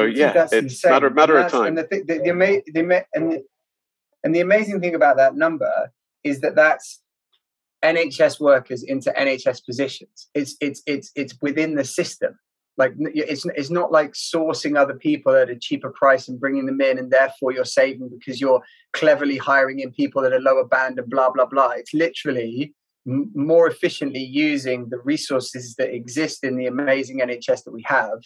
yeah, it's a matter of time. And the amazing thing about that number is that that's NHS workers into NHS positions. It's within the system. Like it's not like sourcing other people at a cheaper price and bringing them in, and therefore you're saving because you're cleverly hiring in people at a lower band and blah blah blah. It's literally more efficiently using the resources that exist in the amazing NHS that we have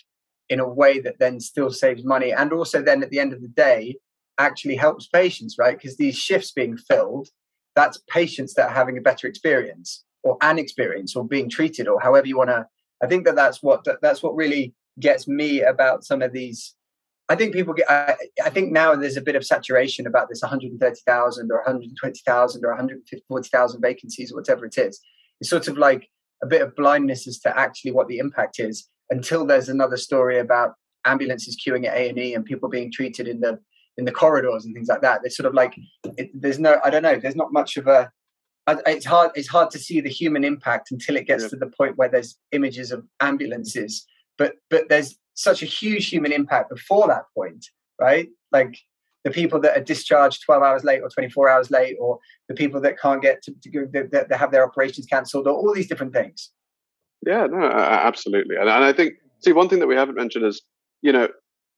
in a way that then still saves money, and also then at the end of the day actually helps patients, right? Because these shifts being filled, that's patients that are having a better experience or an experience or being treated or however you want to. I think that's what really gets me about some of these. I think people get. I think now there's a bit of saturation about this 130,000 or 120,000 or 140,000 vacancies or whatever it is. It's sort of like a bit of blindness as to actually what the impact is until there's another story about ambulances queuing at A&E and people being treated in the corridors and things like that. It's sort of like there's no. I don't know. There's not much of a. It's hard to see the human impact until it gets to the point where there's images of ambulances, but there's such a huge human impact before that point, right? Like the people that are discharged 12 hours late or 24 hours late, or the people that can't get to go, that have their operations cancelled, or all these different things. Yeah, no, absolutely. And I think, see, one thing that we haven't mentioned is,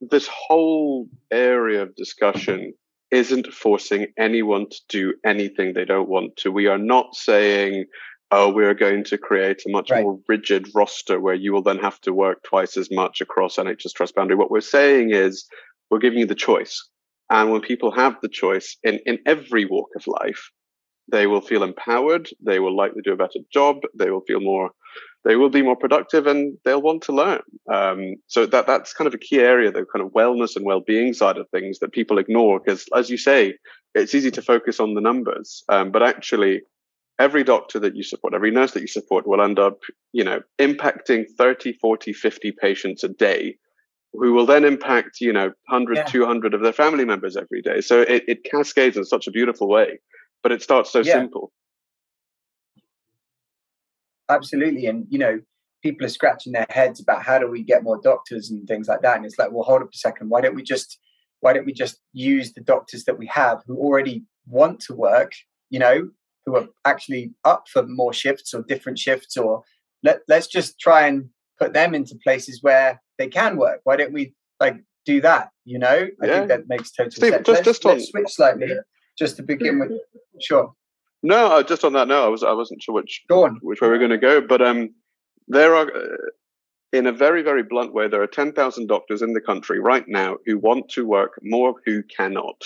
this whole area of discussion isn't forcing anyone to do anything they don't want to. We are not saying, we're going to create a much more rigid roster where you will then have to work twice as much across NHS Trust boundary. What we're saying is we're giving you the choice. And when people have the choice in every walk of life, they will feel empowered. They will likely do a better job. They will be more productive, and they'll want to learn. So that's kind of a key area, the kind of wellness and well-being side of things that people ignore, because as you say, it's easy to focus on the numbers. But actually, every doctor that you support, every nurse that you support will end up, impacting 30, 40, 50 patients a day, who will then impact, 100, 200 of their family members every day. So it cascades in such a beautiful way, but it starts so simple. Absolutely. And, people are scratching their heads about how do we get more doctors and things like that. And it's like, well, hold up a second. Why don't we just use the doctors that we have who already want to work, who are actually up for more shifts or different shifts, or let's just try and put them into places where they can work. Why don't we do that? I think that makes total Steve, sense. Let's switch slightly just to begin with. Sure. No, just on that note, I wasn't sure which way we're going to go, but there are, in a very, very blunt way, there are 10,000 doctors in the country right now who want to work more, who cannot,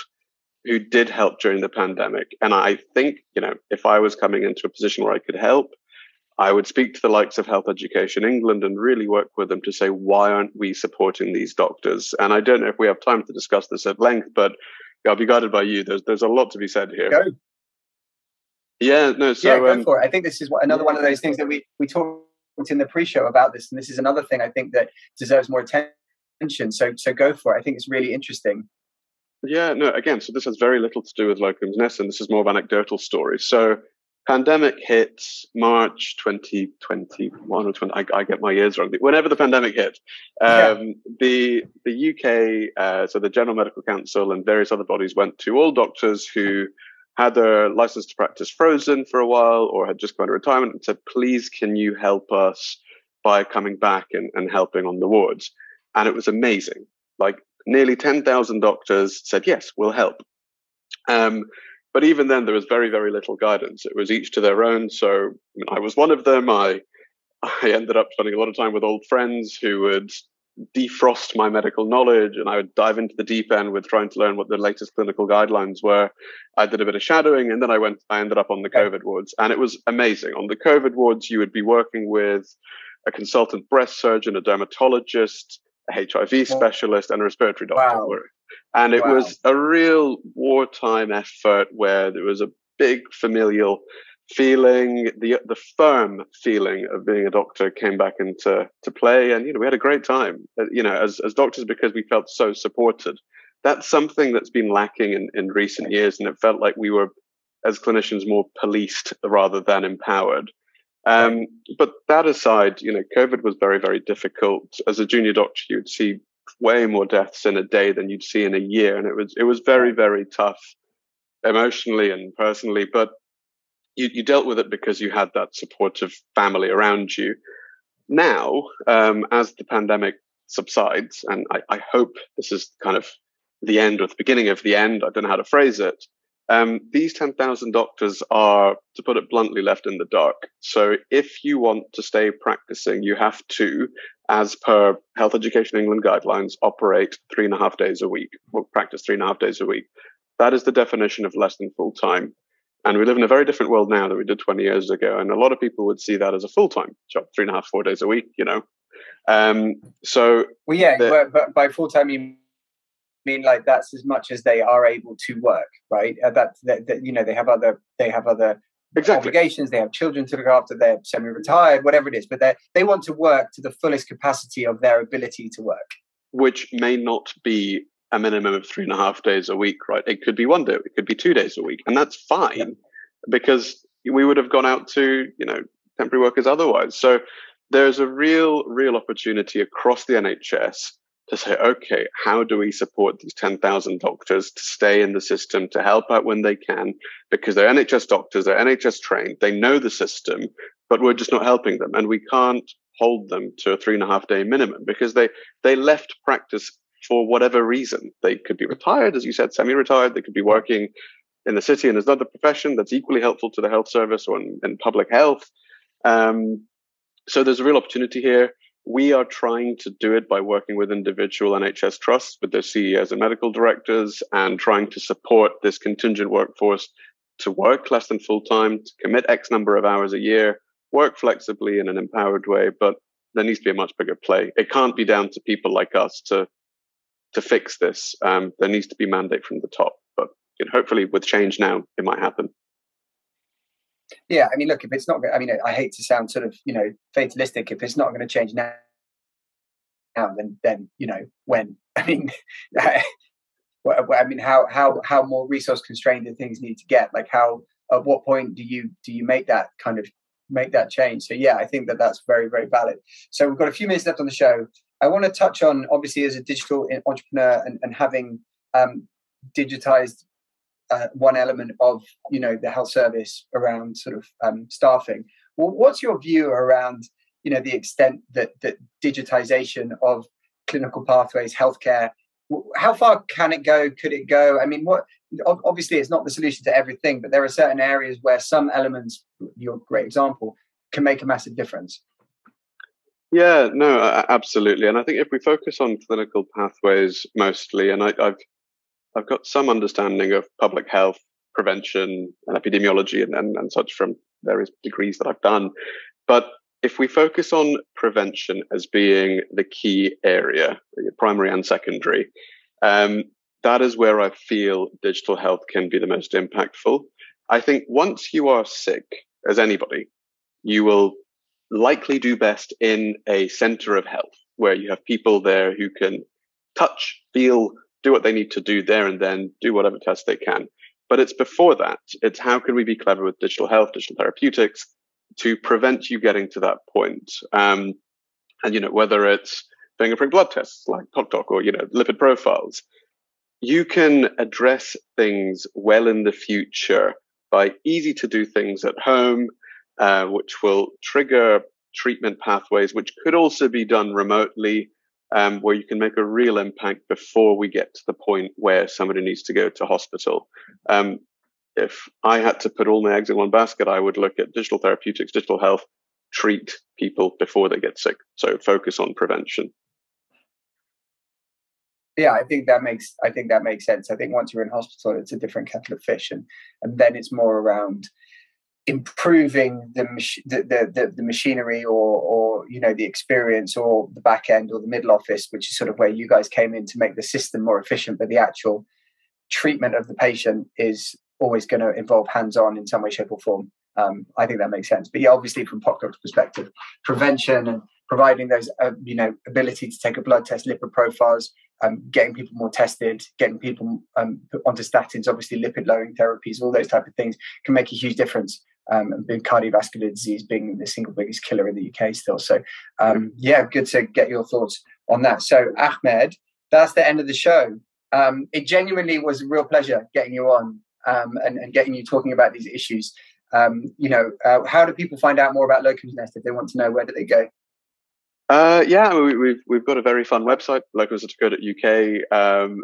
who did help during the pandemic. And I think, if I was coming into a position where I could help, I would speak to the likes of Health Education England and really work with them to say, why aren't we supporting these doctors? And I don't know if we have time to discuss this at length, but I'll be guided by you. There's a lot to be said here. Go. Yeah, no. So go for it. I think this is another one of those things that we talked in the pre-show about this, and this is another thing I think that deserves more attention. So go for it. I think it's really interesting. Yeah, no. Again, so this has very little to do with Locums Ness, and this is more of anecdotal stories. So pandemic hits March 2021 or 20. I get my years wrong. Whenever the pandemic hit, the UK, so the General Medical Council and various other bodies went to all doctors who had their license to practice frozen for a while or had just gone to retirement and said, please, can you help us by coming back and helping on the wards? And it was amazing. Nearly 10,000 doctors said, yes, we'll help. But even then, there was very, very little guidance. It was each to their own. So I was one of them. I ended up spending a lot of time with old friends who would defrost my medical knowledge, and I would dive into the deep end with trying to learn what the latest clinical guidelines were. I did a bit of shadowing, and then I ended up on the COVID wards, and it was amazing. On the COVID wards, you would be working with a consultant breast surgeon, a dermatologist, a HIV specialist, and a respiratory doctor. Wow. And it was a real wartime effort where there was a big familial feeling, the firm feeling of being a doctor came back into play, and we had a great time. As doctors, because we felt so supported. That's something that's been lacking in recent years, and it felt like we were, as clinicians, more policed rather than empowered. But that aside, COVID was very, very difficult. As a junior doctor, you'd see way more deaths in a day than you'd see in a year, and it was very, very tough emotionally and personally. But you dealt with it because you had that supportive family around you. Now, as the pandemic subsides, and I hope this is kind of the end or the beginning of the end, I don't know how to phrase it, these 10,000 doctors are, to put it bluntly, left in the dark. So if you want to stay practicing, you have to, as per Health Education England guidelines, operate 3.5 days a week, or practice 3.5 days a week. That is the definition of less than full time. And we live in a very different world now than we did 20 years ago. And a lot of people would see that as a full-time job, 3.5, 4 days a week, But by full-time, you mean that's as much as they are able to work, right? They have other obligations, they have children to look after, they're semi-retired, whatever it is, but they want to work to the fullest capacity of their ability to work. Which may not be a minimum of 3.5 days a week, right? It could be 1 day, it could be 2 days a week. And that's fine because we would have gone out to, temporary workers otherwise. So there's a real opportunity across the NHS to say, okay, how do we support these 10,000 doctors to stay in the system, to help out when they can, because they're NHS doctors, they're NHS trained, they know the system, but we're just not helping them. And we can't hold them to a 3.5 day minimum because they left practice for whatever reason. They could be retired, as you said, semi-retired. They could be working in the city in another profession that's equally helpful to the health service or in public health. So there's a real opportunity here. We are trying to do it by working with individual NHS trusts, with their CEOs and medical directors, and trying to support this contingent workforce to work less than full-time, to commit X number of hours a year, work flexibly in an empowered way. But there needs to be a much bigger play. It can't be down to people like us to fix this. There needs to be mandate from the top, but hopefully with change now, it might happen. Yeah, look, if it's not, I hate to sound sort of, fatalistic. If it's not going to change now, then when? How more resource constrained do things need to get? At what point do you make that change? So yeah, I think that's very, very valid. So we've got a few minutes left on the show. I want to touch on, obviously, as a digital entrepreneur and having digitized one element of, the health service around sort of staffing. Well, what's your view around, the extent that digitization of clinical pathways, healthcare, how far can it go? Could it go? I mean, obviously it's not the solution to everything, but there are certain areas where some elements, your great example, can make a massive difference. Yeah, no, absolutely. And I think if we focus on clinical pathways mostly, and I've got some understanding of public health, prevention, and epidemiology and such from various degrees that I've done. But if we focus on prevention as being the key area, primary and secondary, that is where I feel digital health can be the most impactful. I think once you are sick, as anybody, you will likely do best in a center of health where you have people there who can touch, feel, do what they need to do there and then, do whatever tests they can. But it's before that. It's how can we be clever with digital health, digital therapeutics to prevent you getting to that point. And, whether it's fingerprint blood tests like HealthTech or, lipid profiles, you can address things well in the future by easy to do things at home, which will trigger treatment pathways, which could also be done remotely, where you can make a real impact before we get to the point where somebody needs to go to hospital. If I had to put all my eggs in one basket, I would look at digital therapeutics, digital health, treat people before they get sick. So focus on prevention. Yeah, I think that makes sense. I think once you're in hospital, it's a different kettle of fish, and then it's more around improving the machinery or the experience or the back end or the middle office, which is sort of where you guys came in to make the system more efficient. But the actual treatment of the patient is always going to involve hands-on in some way, shape or form. I think that makes sense. But yeah, obviously from PocDoc's perspective, prevention and providing those, ability to take a blood test, lipid profiles, getting people more tested, getting people onto statins, obviously lipid-lowering therapies, all those type of things can make a huge difference. And cardiovascular disease being the single biggest killer in the UK still. So, good to get your thoughts on that. So, Ahmed, that's the end of the show. It genuinely was a real pleasure getting you on and getting you talking about these issues. How do people find out more about Locums Nest if they want to know? Where do they go? We've got a very fun website, locums.co.uk.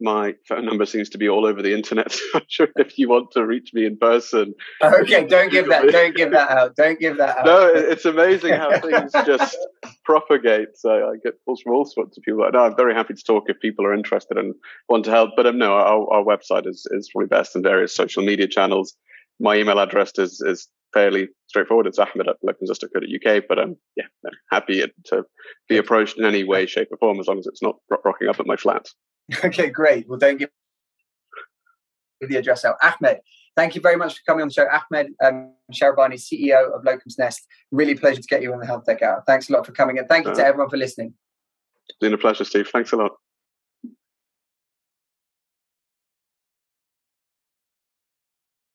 My phone number seems to be all over the internet. So I'm sure if you want to reach me in person. Okay, don't give that out. No, it's amazing how things just propagate. So I get calls from all sorts of people. No, I'm very happy to talk if people are interested and want to help. But no, our website is probably best, and various social media channels. My email address is fairly straightforward. It's ahmed@locums.co.uk. But happy to be approached in any way, shape or form, as long as it's not rocking up at my flat. Okay, great. Well, don't give the address out. Ahmed, thank you very much for coming on the show. Ahmed Shahrabani, CEO of Locums Nest. Really pleasure to get you on the HealthTech Hour. Thanks a lot for coming, and thank you to everyone for listening. It's been a pleasure, Steve. Thanks a lot.